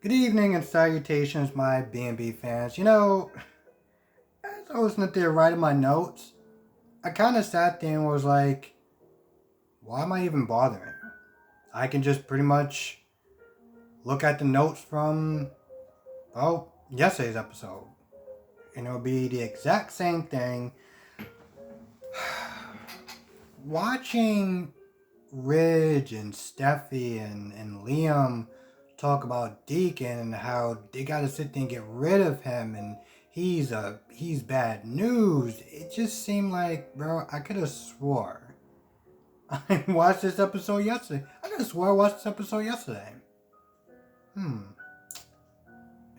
Good evening and salutations, my B&B fans. As I was sitting there writing my notes, I kind of sat there and was like, why am I even bothering? I can just pretty much look at the notes from, yesterday's episode. And it'll be the exact same thing. Watching Ridge and Steffi and Liam talk about Deacon and how they gotta sit there and get rid of him and he's bad news. It just seemed like, bro, I could have swore I watched this episode yesterday. I could have swore I watched this episode yesterday.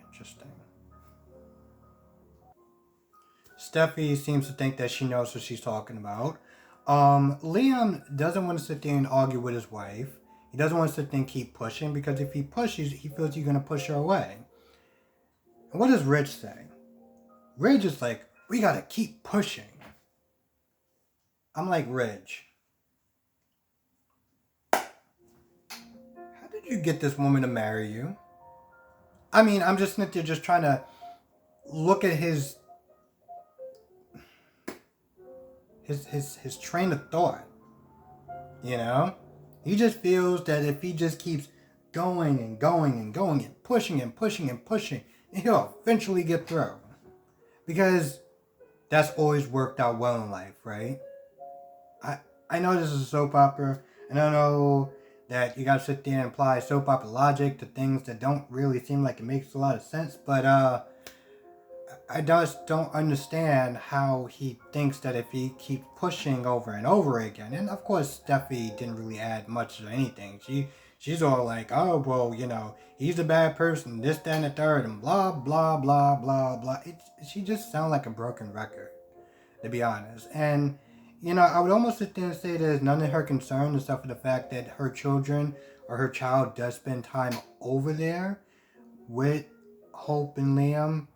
Interesting. Steffi seems to think that she knows what she's talking about. Liam doesn't want to sit there and argue with his wife. He doesn't want to sit there and keep pushing because if he pushes, he feels you're going to push her away. And what does Rich say? Ridge is like, we got to keep pushing. I'm like, Ridge, how did you get this woman to marry you? I mean, I'm just sitting there just trying to look at his train of thought. He just feels that if he just keeps going and going and going and pushing and pushing and pushing, he'll eventually get through. Because that's always worked out well in life, right? I know this is a soap opera, and I know that you gotta sit there and apply soap opera logic to things that don't really seem like it makes a lot of sense, but I just don't understand how he thinks that if he keeps pushing over and over again, and of course Steffi didn't really add much of anything. She's all like, oh well, he's a bad person, this, that, and the third, and blah blah blah blah blah. She just sounds like a broken record, to be honest. And I would almost sit there and say that it's none of her concern, except for the fact that her children or her child does spend time over there with Hope and Liam.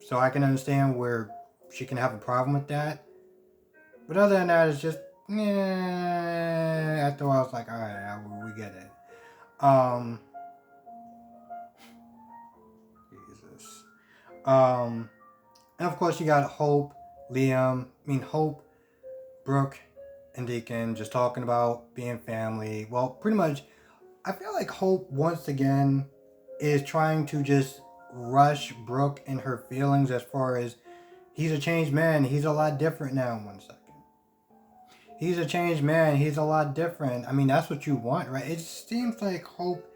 So I can understand where she can have a problem with that. But other than that, it's just, after a while, it's like, alright, we get it. Jesus. And of course, you got Hope, Brooke, and Deacon just talking about being family. Well, pretty much, I feel like Hope, once again, is trying to just rush Brooke and her feelings as far as he's a changed man. He's a lot different now. 1 second. He's a changed man. He's a lot different. I mean, that's what you want, right? It seems like Hope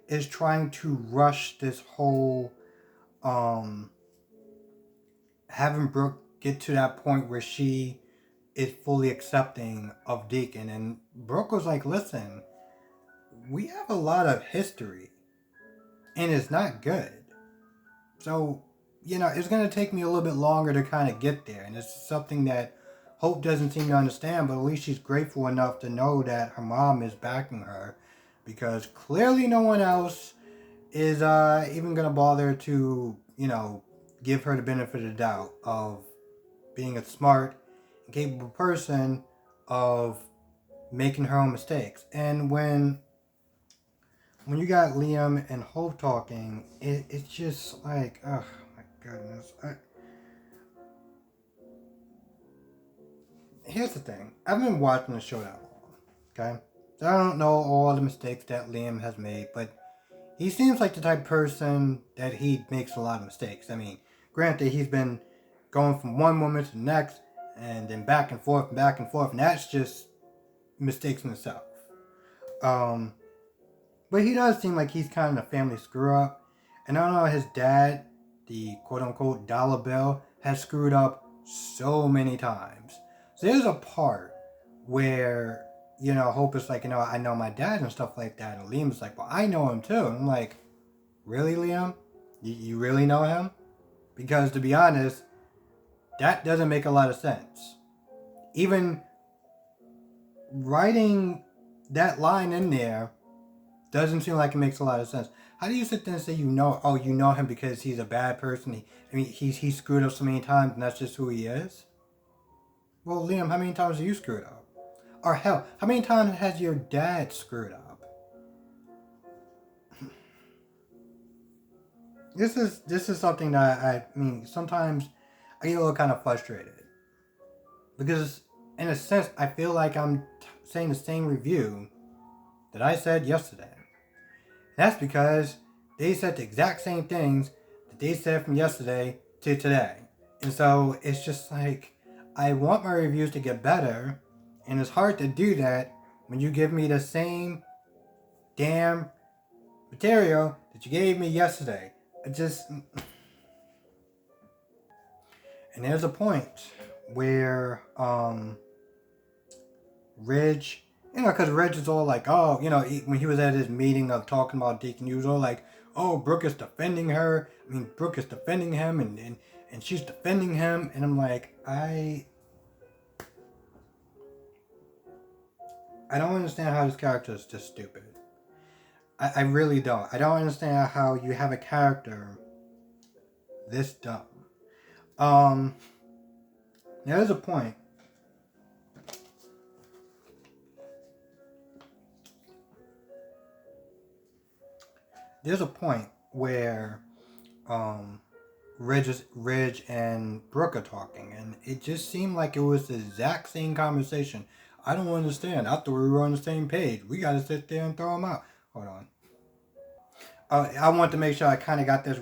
is trying to rush this whole having Brooke get to that point where she is fully accepting of Deacon. And Brooke was like, listen, we have a lot of history and it's not good. So, it's going to take me a little bit longer to kind of get there. And it's something that Hope doesn't seem to understand, but at least she's grateful enough to know that her mom is backing her. Because clearly no one else is even going to bother to, give her the benefit of the doubt of being a smart and capable person of making her own mistakes. And when you got Liam and Hope talking, it's just like, oh my goodness. Here's the thing. I've been watching the show that long, okay? So I don't know all the mistakes that Liam has made, but he seems like the type of person that he makes a lot of mistakes. I mean, granted, he's been going from one woman to the next, and then back and forth, and that's just mistakes in itself. But he does seem like he's kind of a family screw up. And I don't know, his dad, the quote unquote dollar bill, has screwed up so many times. So there's a part where, Hope is like, I know my dad and stuff like that. And Liam's like, well, I know him too. And I'm like, really, Liam? You really know him? Because to be honest, that doesn't make a lot of sense. Even writing that line in there doesn't seem like it makes a lot of sense. How do you sit there and say you know him because he's a bad person? He's screwed up so many times and that's just who he is? Well, Liam, how many times have you screwed up? Or hell, how many times has your dad screwed up? this is something that I mean sometimes I get a little kind of frustrated because in a sense I feel like I'm saying the same review that I said yesterday. That's because they said the exact same things that they said from yesterday to today. And so it's just like, I want my reviews to get better, and it's hard to do that when you give me the same damn material that you gave me yesterday. It just. And there's a point where, Ridge, because Ridge is all like, oh, when he was at his meeting of talking about Deacon, he was all like, oh, Brooke is defending her. I mean, Brooke is defending him, and she's defending him. And I'm like, I don't understand how this character is just stupid. I really don't. I don't understand how you have a character this dumb. Um, there's a point. There's a point where Ridge and Brooke are talking, and it just seemed like it was the exact same conversation. I don't understand. I thought we were on the same page. We got to sit there and throw them out. Hold on. I want to make sure I kind of got this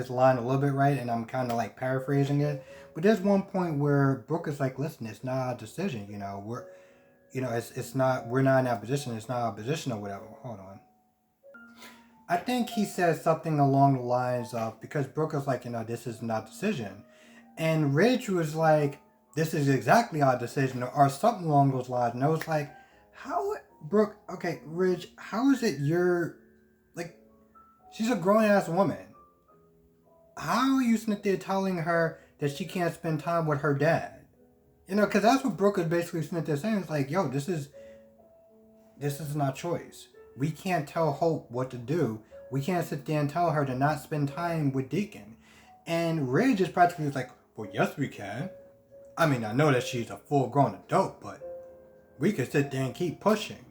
line a little bit right, and I'm kind of like paraphrasing it. But there's one point where Brooke is like, "Listen, it's not our decision. It's not. We're not in that position. It's not our position or whatever." Hold on. I think he says something along the lines of, because Brooke was like, this is not decision. And Ridge was like, this is exactly our decision, or something along those lines. And I was like, Brooke, okay, Ridge, how is it like, she's a grown ass woman. How are you sitting there telling her that she can't spend time with her dad? Because that's what Brooke is basically sitting there saying. It's like, yo, this is not choice. We can't tell Hope what to do. We can't sit there and tell her to not spend time with Deacon. And Ridge is practically like, well, yes, we can. I mean, I know that she's a full-grown adult, but we could sit there and keep pushing.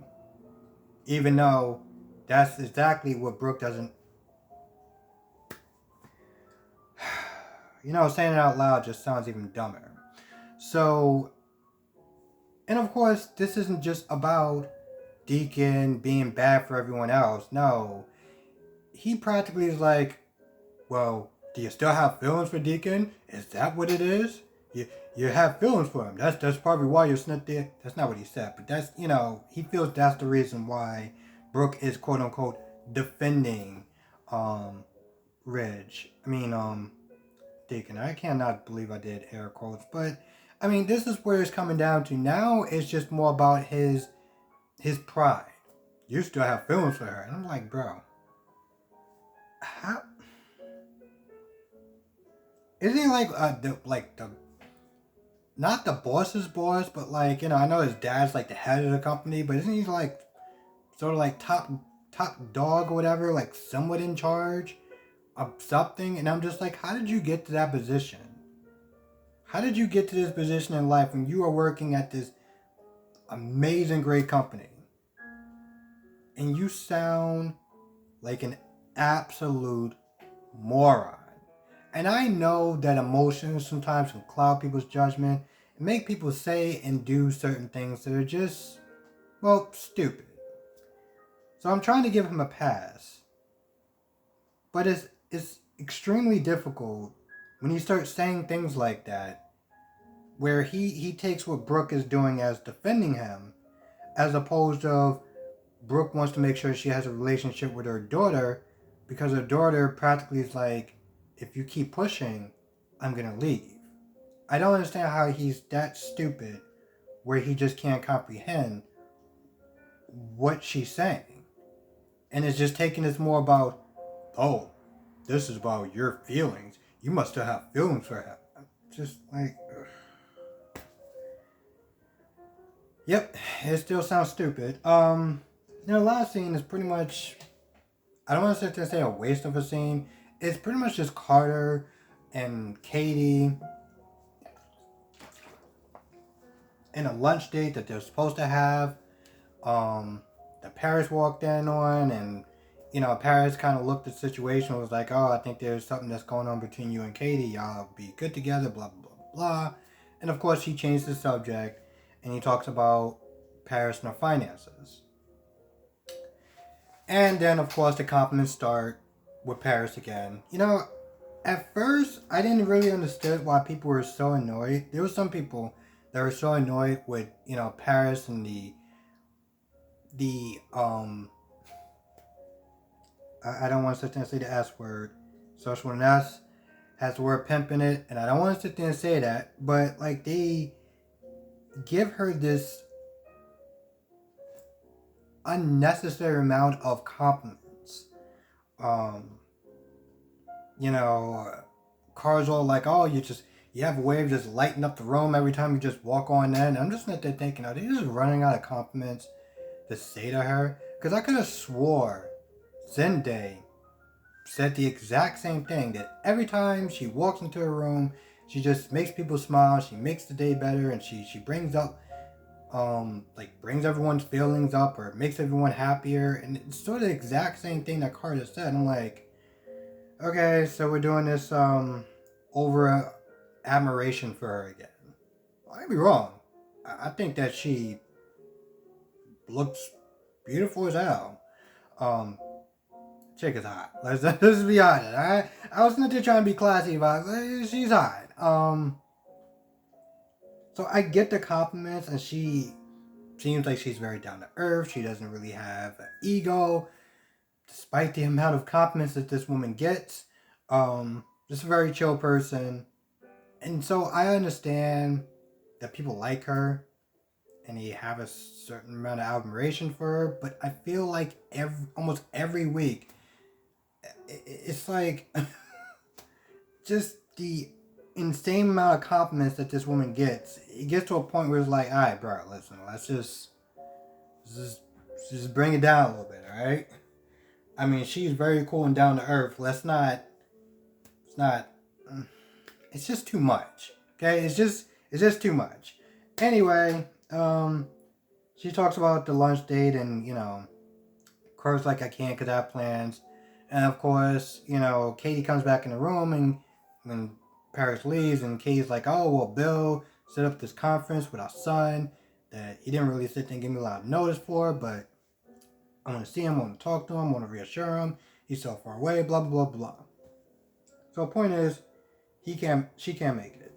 Even though that's exactly what Brooke doesn't... saying it out loud just sounds even dumber. So, and of course, this isn't just about Deacon being bad for everyone else. No. He practically is like, well, do you still have feelings for Deacon? Is that what it is? You have feelings for him. That's probably why you're sitting there. That's not what he said, but that's, he feels that's the reason why Brooke is quote unquote defending Ridge. Deacon. I cannot believe I did air quotes, but I mean, this is where it's coming down to now. It's just more about his pride. You still have feelings for her, and I'm like, bro, how? Isn't he like the not the boss's boss, but like I know his dad's like the head of the company, but isn't he like sort of like top dog or whatever, like somewhat in charge of something? And I'm just like, how did you get to that position? How did you get to this position in life when you are working at this amazing great company and you sound like an absolute moron? And I know that emotions sometimes can cloud people's judgment and make people say and do certain things that are just, well, stupid. So I'm trying to give him a pass. But it's extremely difficult when you start saying things like that, where he takes what Brooke is doing as defending him, as opposed to Brooke wants to make sure she has a relationship with her daughter, because her daughter practically is like, if you keep pushing, I'm gonna leave. I don't understand how he's that stupid where he just can't comprehend what she's saying. And it's just taking this more about, oh, this is about your feelings. You must still have feelings for him. Just like, ugh. Yep, it still sounds stupid. The last scene is pretty much, I don't want to sit there and say a waste of a scene. It's pretty much just Carter and Katie in a lunch date that they're supposed to have. The Paris walked in on, and Paris kind of looked at the situation, was like, oh, I think there's something that's going on between you and Katie. Y'all be good together, blah, blah, blah, blah. And of course, he changed the subject and he talks about Paris and her finances. And then, of course, the compliments start with Paris again. At first, I didn't really understand why people were so annoyed. There were some people that were so annoyed with, Paris and the I don't want to sit there and say the S word. Starts with an S, has the word pimp in it, and I don't want to sit there and say that, but like they give her this unnecessary amount of compliments. Um, you know, cars all like, oh, you have a way of just lighting up the room every time you just walk on in. And I'm just not there thinking, are they just running out of compliments to say to her? Because I could have swore Zendaya said the exact same thing, that every time she walks into a room, she just makes people smile, she makes the day better, and she brings up brings everyone's feelings up or makes everyone happier. And it's sort of the exact same thing that Carter said. I'm like, okay, so we're doing this over admiration for her again. I might be wrong. I think that she looks beautiful as hell. Chick is hot. Let's be honest. I was not just trying to be classy, but she's hot. So I get the compliments, and she seems like she's very down to earth. She doesn't really have an ego, despite the amount of compliments that this woman gets. Just a very chill person, and so I understand that people like her and they have a certain amount of admiration for her. But I feel like almost every week, it's like just the insane amount of compliments that this woman gets. It gets to a point where it's like, all right, bro, listen, let's just bring it down a little bit, all right? I mean, she's very cool and down to earth. It's just too much. Okay, it's just too much. Anyway, she talks about the lunch date, and Carter's like, I can't because I have plans. And of course, Katie comes back in the room, and when Paris leaves, and Katie's like, oh, well, Bill set up this conference with our son that he didn't really sit there and give me a lot of notice for, but I want to see him, I want to talk to him, I want to reassure him. He's so far away, blah, blah, blah, blah. So the point is, she can't make it.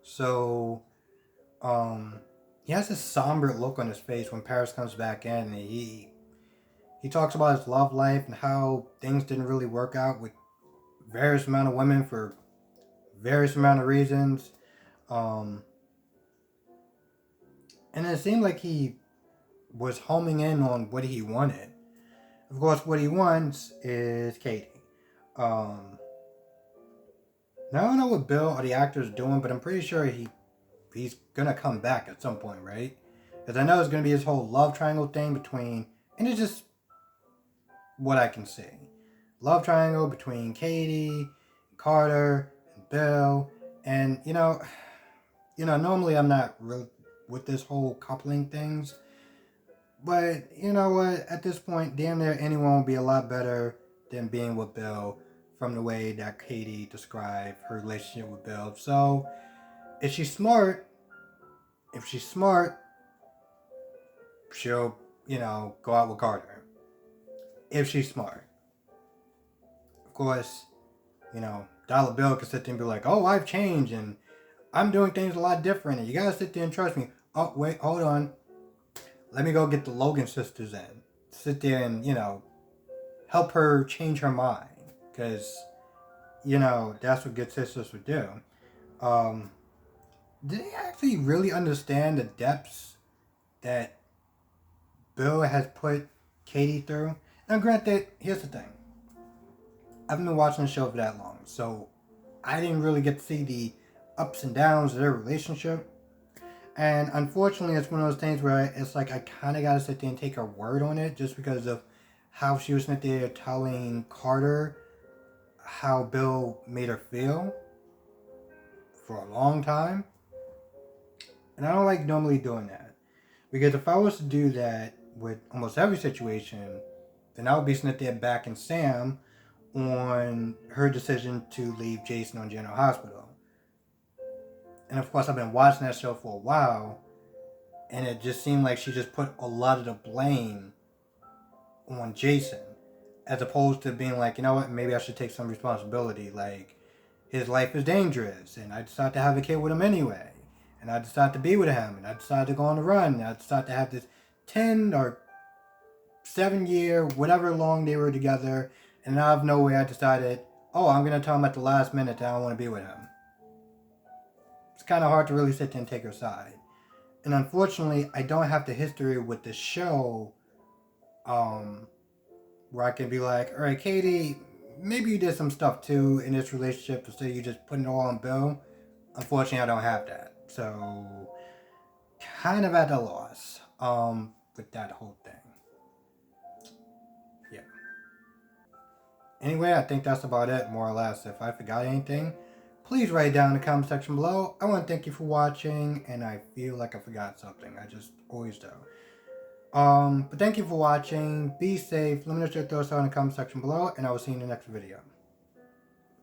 So, he has this somber look on his face when Paris comes back in, and he talks about his love life and how things didn't really work out with various amount of women for various amount of reasons. And it seemed like he was homing in on what he wanted. Of course, what he wants is Katie. Now, I don't know what Bill or the actor is doing, but I'm pretty sure he's gonna come back at some point, right? Because I know it's gonna be this whole love triangle thing between, and it's just what I can see. Love triangle between Katie, Carter, and Bill, and normally I'm not real with this whole coupling things, but you know what? At this point, damn near anyone would be a lot better than being with Bill, from the way that Katie described her relationship with Bill. So, if she's smart, she'll, go out with Carter. If she's smart. Of course, Dollar Bill could sit there and be like, oh, I've changed and I'm doing things a lot different and you gotta sit there and trust me. Oh, wait, hold on. Let me go get the Logan sisters in. Sit there and, help her change her mind. Because, that's what good sisters would do. Did they actually really understand the depths that Bill has put Katie through? Now, granted, here's the thing. I haven't been watching the show for that long, so I didn't really get to see the ups and downs of their relationship. And unfortunately, it's one of those things where it's like I kind of got to sit there and take her word on it just because of how she was sitting there telling Carter how Bill made her feel for a long time. And I don't like normally doing that. Because if I was to do that with almost every situation, then I would be sitting there backing Sam on her decision to leave Jason on General Hospital. And of course, I've been watching that show for a while, and it just seemed like she just put a lot of the blame on Jason, as opposed to being like, you know what, maybe I should take some responsibility. Like, his life is dangerous, and I decided to have a kid with him anyway. And I decided to be with him, and I decided to go on the run, and I decided to have this 10 or 7 year, whatever long they were together, and out of nowhere I decided, oh, I'm going to tell him at the last minute that I don't want to be with him. It's kind of hard to really sit there and take her side. And unfortunately, I don't have the history with the show where I can be like, all right, Katie, maybe you did some stuff too in this relationship instead of you just putting it all on Bill. Unfortunately, I don't have that. So, kind of at a loss with that whole thing. Yeah. Anyway, I think that's about it, more or less. If I forgot anything, please write it down in the comment section below. I want to thank you for watching, and I feel like I forgot something. I just always do. But thank you for watching. Be safe. Let me know your thoughts in the comment section below, and I will see you in the next video.